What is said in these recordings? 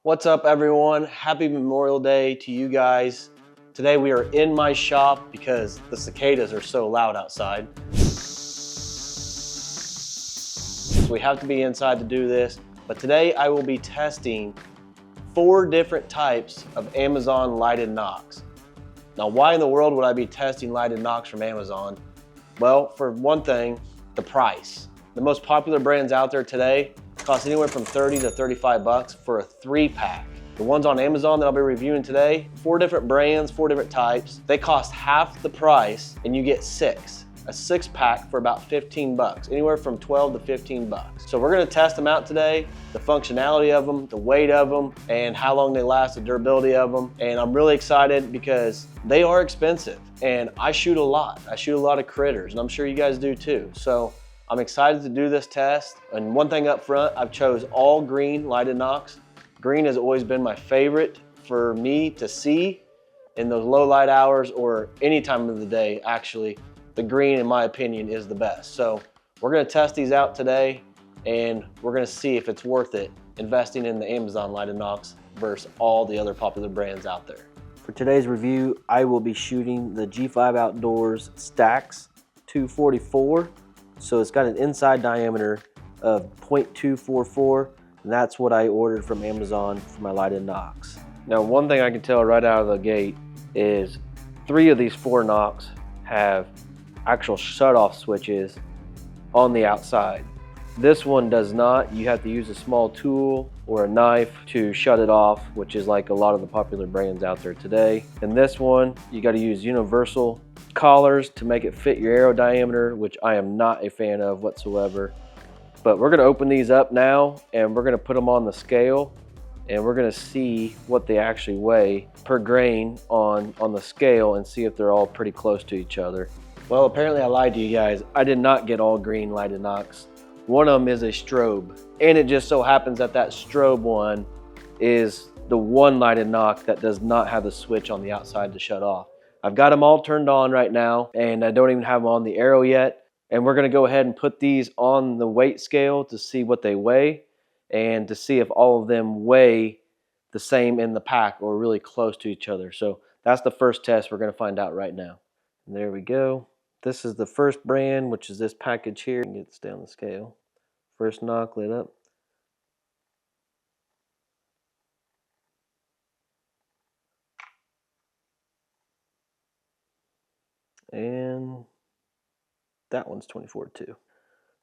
What's up, everyone? Happy Memorial Day to you guys. Today we are in my shop because the cicadas are so loud outside. So we have to be inside to do this. But today I will be testing 4 different types of Amazon lighted nocks. Now, why in the world would I be testing lighted nocks from Amazon? Well, for one thing, the price. The most popular brands out there today cost anywhere from 30 to 35 bucks for a 3-pack. The ones on Amazon that I'll be reviewing today, 4 different brands, 4 different types, they cost half the price and you get 6. A 6-pack for about 15 bucks, anywhere from 12 to 15 bucks. So we're gonna test them out today, the functionality of them, the weight of them, and how long they last, the durability of them. And I'm really excited because they are expensive and I shoot a lot. I shoot a lot of critters and I'm sure you guys do too. So I'm excited to do this test. And one thing up front, I've chose all green lighted nocks. Green has always been my favorite for me to see in those low light hours or any time of the day. Actually, the green, in my opinion, is the best. So we're gonna test these out today and we're gonna see if it's worth it investing in the Amazon lighted nocks versus all the other popular brands out there. For today's review, I will be shooting the G5 Outdoors Stax 244. So it's got an inside diameter of 0.244, and that's what I ordered from Amazon for my lighted nocks. Now, one thing I can tell right out of the gate is 3 of these 4 nocks have actual shut-off switches on the outside. This one does not. You have to use a small tool or a knife to shut it off, which is like a lot of the popular brands out there today. And this one, you got to use universal collars to make it fit your arrow diameter, which I am not a fan of whatsoever. But we're gonna open these up now and we're gonna put them on the scale and we're gonna see what they actually weigh per grain on the scale and see if they're all pretty close to each other. Well, apparently I lied to you guys. I did not get all green lighted nocks. One of them is a strobe, and it just so happens that that strobe one is the one lighted nock that does not have the switch on the outside to shut off. I've got them all turned on right now, and I don't even have them on the arrow yet. And we're gonna go ahead and put these on the weight scale to see what they weigh and to see if all of them weigh the same in the pack or really close to each other. So that's the first test we're gonna find out right now. And there we go. This is the first brand, which is this package here. Get this down the scale. First nock lit up. And that one's 24 too.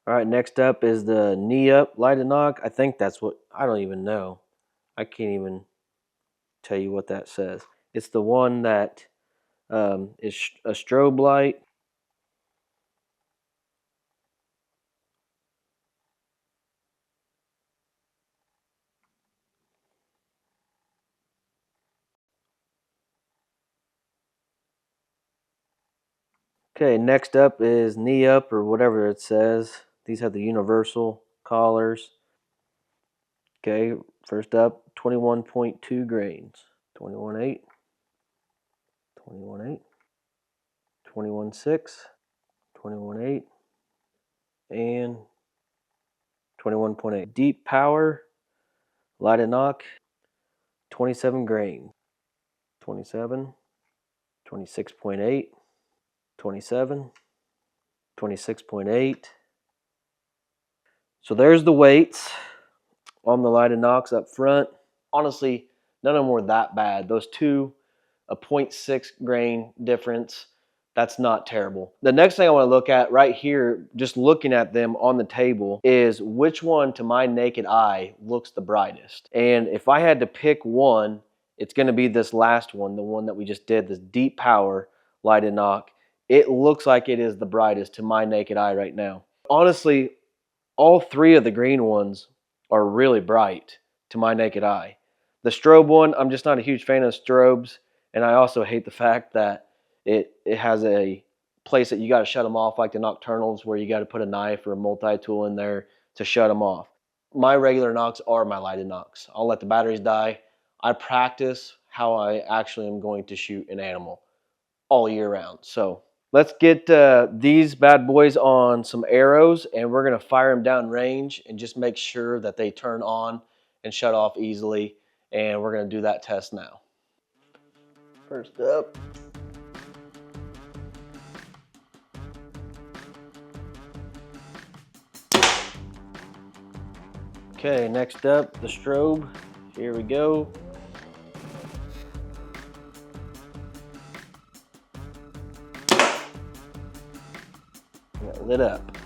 All right, next up is the knee up lighted nock. I think that's what, I don't even know. I can't even tell you what that says. It's the one that is a strobe light. Okay, next up is knee up or whatever it says. These have the universal collars. Okay, first up, 21.2 grains. 21.8, 21.8, 21.6, 21.8, and 21.8. Deep power, lighted nock, 27 grain. 27, 26.8, 27, 26.8. So there's the weights on the lighted nocks up front. Honestly, none of them were that bad. Those two, a 0.6 grain difference, that's not terrible. The next thing I want to look at right here, just looking at them on the table, is which one to my naked eye looks the brightest. And if I had to pick one, it's going to be this last one, the one that we just did, this deep power lighted nock. It looks like it is the brightest to my naked eye right now. Honestly, all 3 of the green ones are really bright to my naked eye. The strobe one, I'm just not a huge fan of strobes, and I also hate the fact that it has a place that you got to shut them off, like the nocturnals, where you got to put a knife or a multi-tool in there to shut them off. My regular nocks are my lighted nocks. I'll let the batteries die. I practice how I actually am going to shoot an animal all year round. So let's get these bad boys on some arrows, and we're going to fire them down range and just make sure that they turn on and shut off easily. and we're gonna do that test now. First up, okay, next up, the strobe. Here we go. Got lit up.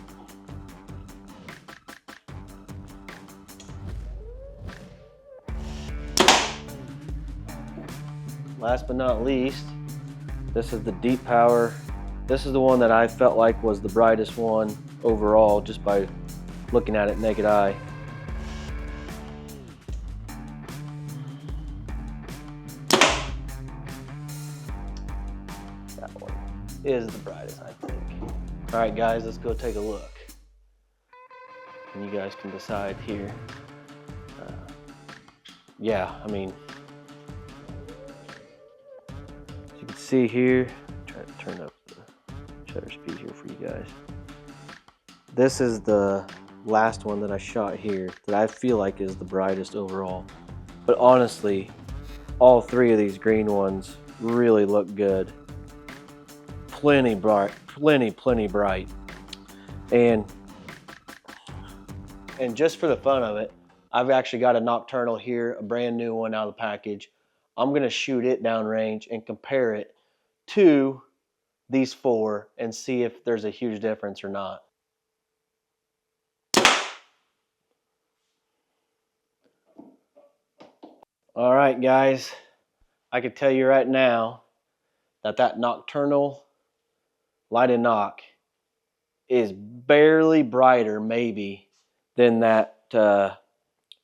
Last but not least, this is the deep power. This is the one that I felt like was the brightest one overall, just by looking at it naked eye. That one is the brightest, I think. All right, guys, let's go take a look. And you guys can decide here. Yeah, I mean, as you can see here, try to turn up the shutter speed here for you guys. This is the last one that I shot here that I feel like is the brightest overall. But honestly, all three of these green ones really look good. Plenty bright, plenty bright. And just for the fun of it, I've actually got a nocturnal here, a brand new one out of the package. I'm gonna shoot it downrange and compare it to these four and see if there's a huge difference or not. All right, guys, I can tell you right now that that nocturnal lighted nock is barely brighter, maybe, than that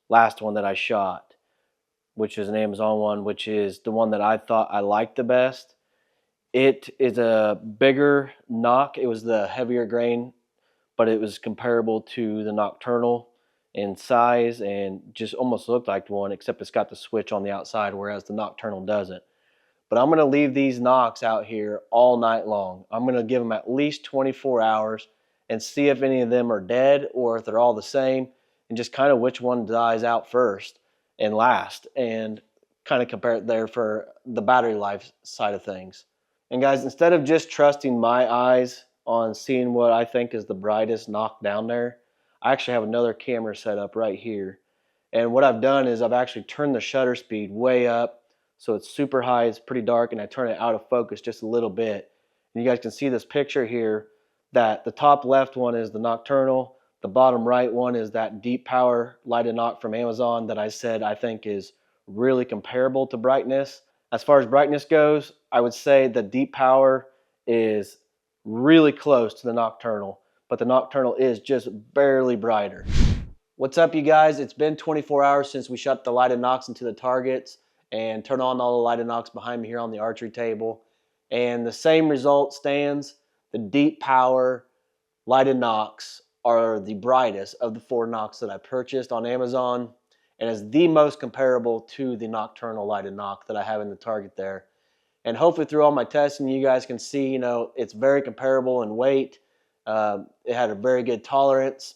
last one that I shot, which is an Amazon one, which is the one that I thought I liked the best. It is a bigger nock. It was the heavier grain, but it was comparable to the nocturnal in size and just almost looked like one, except it's got the switch on the outside, whereas the nocturnal doesn't. But I'm gonna leave these nocks out here all night long. I'm gonna give them at least 24 hours and see if any of them are dead or if they're all the same, and just kind of which one dies out first and last, and kind of compare it there for the battery life side of things. And guys, instead of just trusting my eyes on seeing what I think is the brightest nock down there, I actually have another camera set up right here. And what I've done is I've actually turned the shutter speed way up so it's super high, it's pretty dark, and I turn it out of focus just a little bit. And you guys can see this picture here that the top left one is the nocturnal, the bottom right one is that deep power lighted nock from Amazon that I said I think is really comparable to brightness. As far as brightness goes, I would say the deep power is really close to the nocturnal, but the nocturnal is just barely brighter. What's up, you guys? It's been 24 hours since we shot the lighted nocks into the targets and turned on all the lighted nocks behind me here on the archery table. And the same result stands. The deep power lighted nocks are the brightest of the four nocks that I purchased on Amazon, and is the most comparable to the nocturnal lighted nock that I have in the target there. And hopefully through all my testing, you guys can see, you know, it's very comparable in weight. It had a very good tolerance,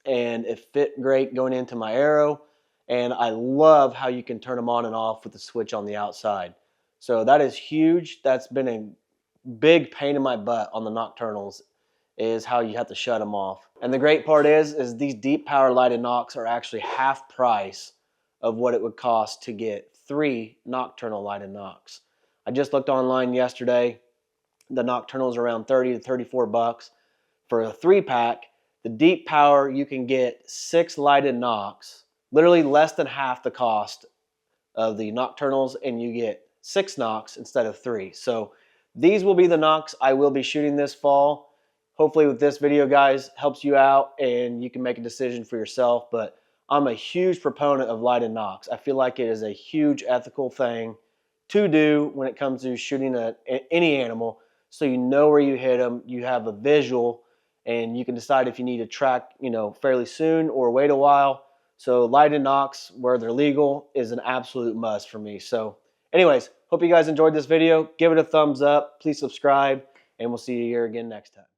and it fit great going into my arrow. And I love how you can turn them on and off with the switch on the outside. So that is huge. That's been a big pain in my butt on the nocturnals, is how you have to shut them off. And the great part is these deep power lighted nocks are actually half price of what it would cost to get 3 nocturnal lighted nocks. I just looked online yesterday. The nocturnals are around 30 to 34 bucks. For a 3-pack, the deep power, you can get 6 lighted nocks, literally less than half the cost of the nocturnals, and you get 6 nocks instead of 3. So these will be the nocks I will be shooting this fall. Hopefully with this video, guys, helps you out and you can make a decision for yourself. But I'm a huge proponent of lighted nocks. I feel like it is a huge ethical thing to do when it comes to shooting any animal, so you know where you hit them, you have a visual, and you can decide if you need to track, you know, fairly soon or wait a while. So lighted nocks, where they're legal, is an absolute must for me. So anyways, hope you guys enjoyed this video. Give it a thumbs up, please subscribe, and we'll see you here again next time.